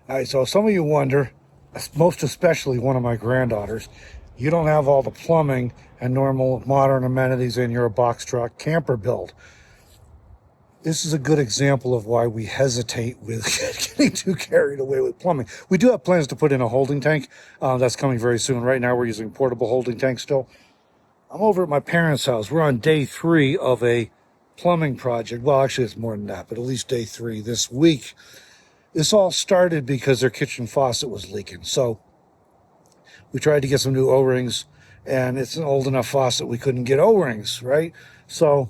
All right, so some of you wonder, most especially one of my granddaughters, you don't have all the plumbing and normal modern amenities in your box truck camper build. This is a good example of why we hesitate with getting too carried away with plumbing. We do have plans to put in a holding tank. That's coming very soon. Right now we're using portable holding tanks still. I'm over at my parents' house. We're on day 3 of a plumbing project. Well, actually it's more than that, but at least day 3 this week. This all started because their kitchen faucet was leaking. So we tried to get some new O-rings, and it's an old enough faucet we couldn't get O-rings, right? So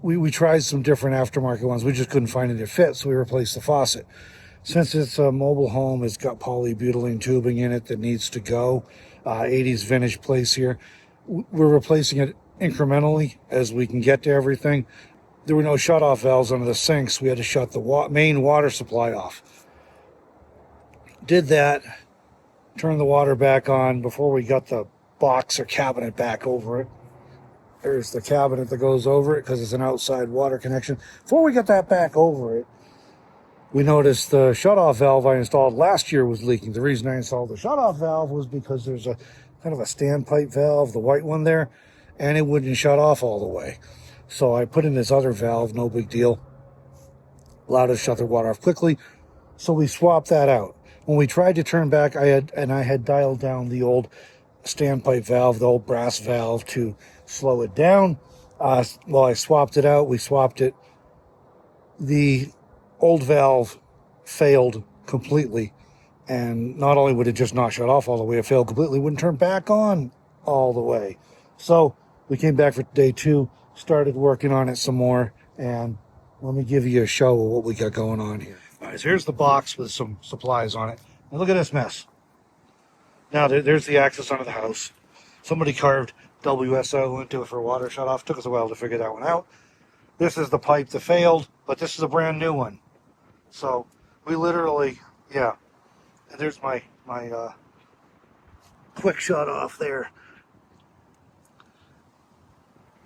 we tried some different aftermarket ones. We just couldn't find any that fit, so we replaced the faucet. Since it's a mobile home, it's got polybutylene tubing in it that needs to go. 80s vintage place here. We're replacing it incrementally as we can get to everything. There were no shut-off valves under the sinks. We had to shut the main water supply off. Did that, turned the water back on before we got the box or cabinet back over it. There's the cabinet that goes over it because it's an outside water connection. Before we got that back over it, we noticed the shut-off valve I installed last year was leaking. The reason I installed the shut-off valve was because there's a kind of a standpipe valve, the white one there, and it wouldn't shut off all the way. So I put in this other valve, no big deal. Allowed it to shut the water off quickly. So we swapped that out. When we tried to turn back, I had dialed down the old standpipe valve, the old brass valve, to slow it down. Well, I swapped it out. We swapped it. The old valve failed completely. And not only would it just not shut off all the way, it failed completely, wouldn't turn back on all the way. So we came back for day 2, started working on it some more, and let me give you a show of what we got going on here. All right, so here's the box with some supplies on it. Now look at this mess. Now there's the access under the house. Somebody carved WSO into it for water shutoff. Took us a while to figure that one out. This is the pipe that failed, but this is a brand new one. So we literally, yeah. And there's my quick shut off there.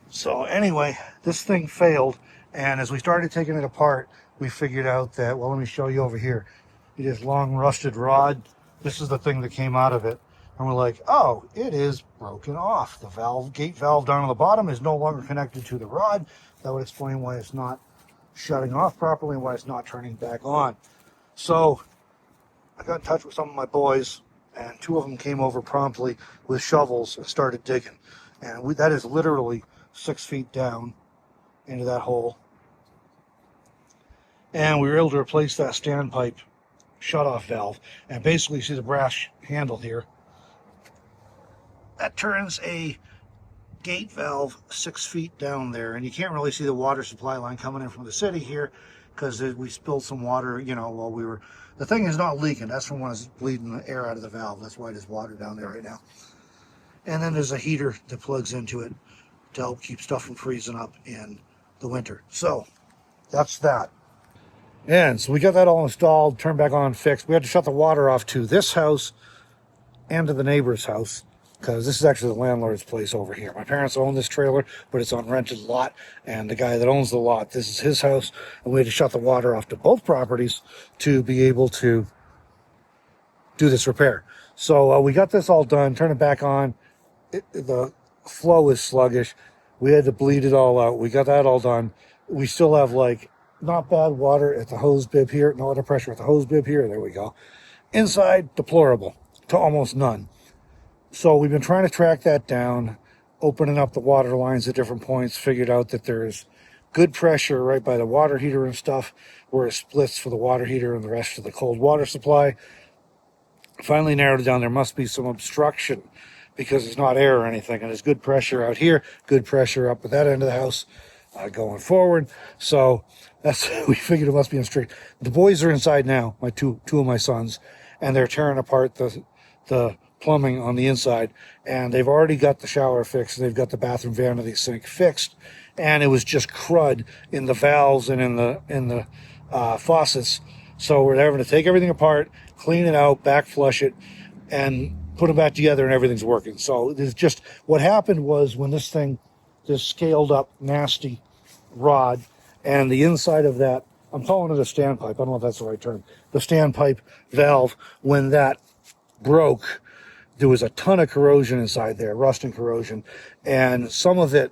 So anyway, this thing failed, and as we started taking it apart, we figured out that, well, let me show you over here. It is long rusted rod. This is the thing that came out of it. And we're like, oh, it is broken off. The valve, gate valve down on the bottom is no longer connected to the rod. That would explain why it's not shutting off properly and why it's not turning back on. So I got in touch with some of my boys, and 2 of them came over promptly with shovels and started digging. And that is literally 6 feet down into that hole. And we were able to replace that standpipe shut-off valve. And basically, you see the brass handle here. That turns a gate valve 6 feet down there. And you can't really see the water supply line coming in from the city here because we spilled some water, you know, while we were... The thing is not leaking. That's from when it's bleeding the air out of the valve. That's why there's water down there right now. And then there's a heater that plugs into it to help keep stuff from freezing up in the winter. So that's that. And so we got that all installed, turned back on, fixed. We had to shut the water off to this house and to the neighbor's house because this is actually the landlord's place over here. My parents own this trailer, but it's on rented lot, and the guy that owns the lot, this is his house, and we had to shut the water off to both properties to be able to do this repair. So we got this all done, turned it back on. The flow is sluggish. We had to bleed it all out. We got that all done. We still have like not bad water at the hose bib here, no water pressure at the hose bib here. There we go. Inside, deplorable to almost none. So we've been trying to track that down, opening up the water lines at different points, figured out that there's good pressure right by the water heater and stuff, where it splits for the water heater and the rest of the cold water supply. Finally narrowed it down. There must be some obstruction because it's not air or anything, and there's good pressure out here, good pressure up at that end of the house going forward. So that's we figured it must be in straight. The boys are inside now, my two of my sons, and they're tearing apart the plumbing on the inside, and they've already got the shower fixed. They've got the bathroom vanity sink fixed, and it was just crud in the valves and in the faucets. So we're having to take everything apart, clean it out, back flush it, and put them back together, and everything's working. So there's just what happened was when this scaled up nasty rod, and the inside of that, I'm calling it a standpipe. I don't know if that's the right term. the standpipe valve, when that broke, there was a ton of corrosion inside there, rust and corrosion, and some of it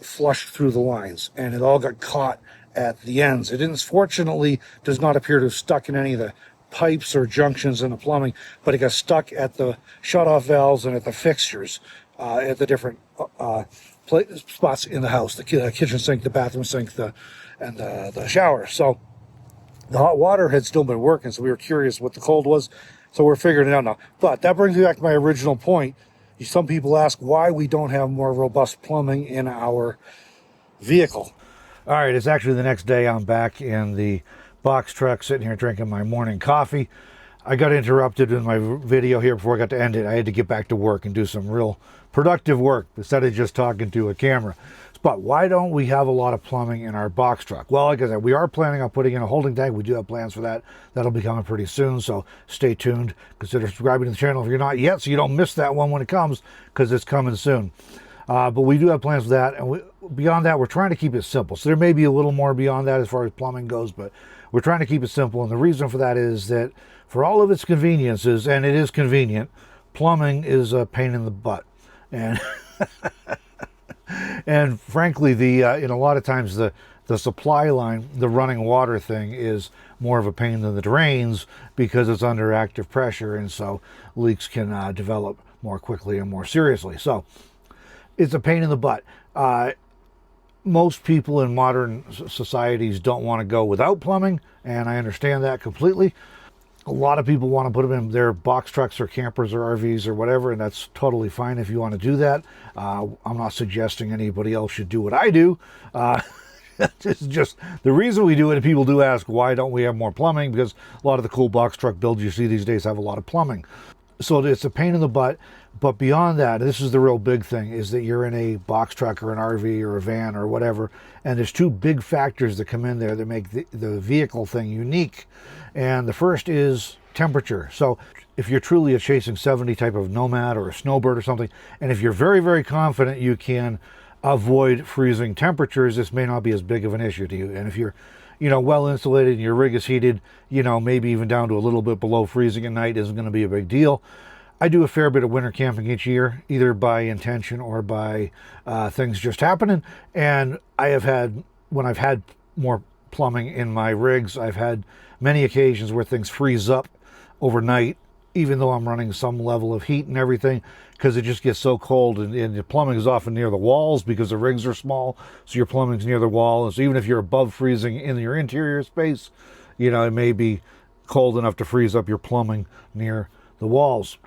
flushed through the lines, and it all got caught at the ends. It didn't, fortunately, does not appear to have stuck in any of the pipes or junctions in the plumbing, but it got stuck at the shut-off valves and at the fixtures, at the different spots in the house, the kitchen sink, the bathroom sink, and the shower. So the hot water had still been working, so we were curious what the cold was, so we're figuring it out now. But that brings me back to my original point. Some people ask why we don't have more robust plumbing in our vehicle. All right, it's actually the next day. I'm back in the box truck, sitting here drinking my morning coffee. I got interrupted in my video here before I got to end it. I had to get back to work and do some real productive work instead of just talking to a camera. But why don't we have a lot of plumbing in our box truck? Well, like I said, we are planning on putting in a holding tank. We do have plans for that. That'll be coming pretty soon, so stay tuned. Consider subscribing to the channel if you're not yet, so you don't miss that one when it comes, because it's coming soon. But we do have plans for that, and beyond that, we're trying to keep it simple. So there may be a little more beyond that as far as plumbing goes, but we're trying to keep it simple, and the reason for that is that for all of its conveniences, and it is convenient, plumbing is a pain in the butt. And and frankly, in a lot of times the supply line, the running water thing, is more of a pain than the drains because it's under active pressure, and so leaks can develop more quickly and more seriously. So it's a pain in the butt. Most people in modern societies don't want to go without plumbing, and I understand that completely. A lot of people want to put them in their box trucks or campers or RVs or whatever, and that's totally fine if you want to do that. I'm not suggesting anybody else should do what I do. It's just the reason we do it, and people do ask, why don't we have more plumbing? Because a lot of the cool box truck builds you see these days have a lot of plumbing. So it's a pain in the butt. But beyond that, this is the real big thing, is that you're in a box truck or an RV or a van or whatever, and there's two big factors that come in there that make the vehicle thing unique. And the first is temperature. So if you're truly a chasing 70 type of nomad or a snowbird or something, and if you're very, very confident you can avoid freezing temperatures, this may not be as big of an issue to you. And if you're, well insulated and your rig is heated, maybe even down to a little bit below freezing at night isn't going to be a big deal. I do a fair bit of winter camping each year, either by intention or by things just happening. And I have had, when I've had more plumbing in my rigs, I've had many occasions where things freeze up overnight, even though I'm running some level of heat and everything, because it just gets so cold, and the plumbing is often near the walls because the rigs are small, so your plumbing's near the wall. And so even if you're above freezing in your interior space, it may be cold enough to freeze up your plumbing near the walls.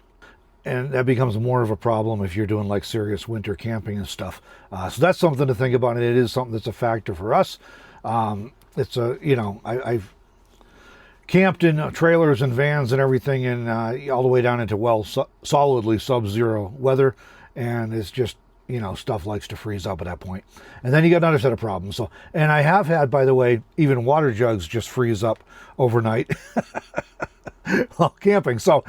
And that becomes more of a problem if you're doing like serious winter camping and stuff. So that's something to think about, and it is something that's a factor for us. It's I've camped in trailers and vans and everything, and all the way down into solidly sub-zero weather, and it's just, stuff likes to freeze up at that point. And then you got another set of problems. So, and I have had, by the way, even water jugs just freeze up overnight while camping. So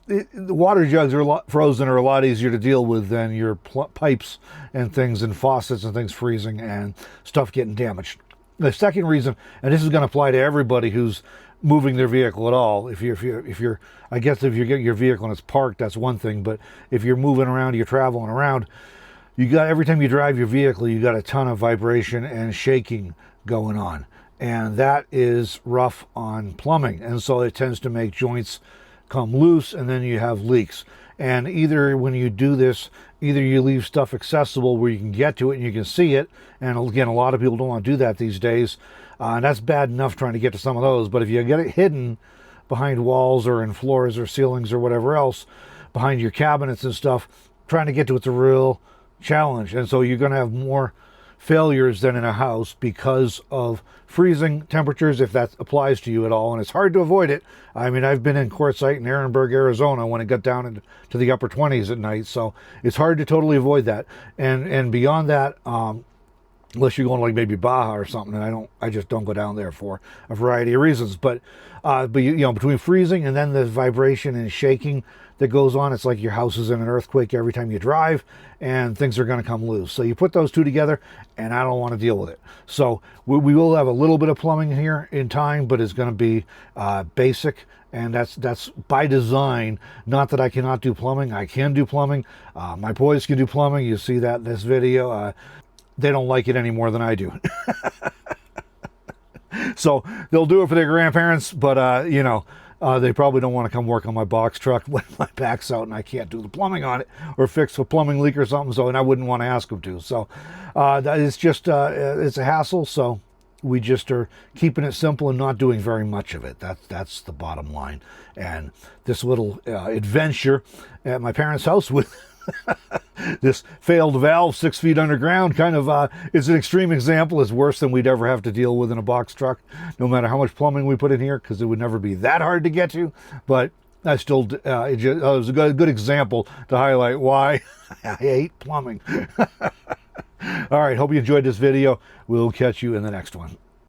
the water jugs frozen are a lot easier to deal with than your pipes and things and faucets and things freezing and stuff getting damaged. The second reason, and this is going to apply to everybody who's moving their vehicle at all. If you're, I guess if you get your vehicle and it's parked, that's one thing. But if you're moving around, you're traveling around, every time you drive your vehicle, you got a ton of vibration and shaking going on. And that is rough on plumbing. And so it tends to make joints come loose, and then you have leaks. And either when you do this, either you leave stuff accessible where you can get to it and you can see it. And again, a lot of people don't want to do that these days. And that's bad enough trying to get to some of those. But if you get it hidden behind walls or in floors or ceilings or whatever else, behind your cabinets and stuff, trying to get to it's a real challenge. And so you're going to have more failures than in a house because of freezing temperatures, if that applies to you at all. And it's hard to avoid it. I mean, I've been in Quartzsite in Ehrenberg, Arizona, when it got down into the upper 20s at night. So it's hard to totally avoid that. And beyond that, unless you're going like maybe Baja or something, and I just don't go down there for a variety of reasons. But you know, between freezing and then the vibration and shaking that goes on, it's like your house is in an earthquake every time you drive, and things are going to come loose. So you put those two together, and I don't want to deal with it. So we will have a little bit of plumbing here in time, but it's going to be basic. And that's by design. Not that I cannot do plumbing. I can do plumbing. My boys can do plumbing. You see that in this video. They don't like it any more than I do. So they'll do it for their grandparents, but you know, they probably don't want to come work on my box truck when my back's out and I can't do the plumbing on it or fix a plumbing leak or something. So, and I wouldn't want to ask them to. So that is just it's a hassle. So we just are keeping it simple and not doing very much of it. That's the bottom line. And this little adventure at my parents' house with this failed valve 6 feet underground kind of is an extreme example. It's worse than we'd ever have to deal with in a box truck, no matter how much plumbing we put in here, because it would never be that hard to get to. But I still, it was a good example to highlight why I hate plumbing. All right, hope you enjoyed this video. We'll catch you in the next one.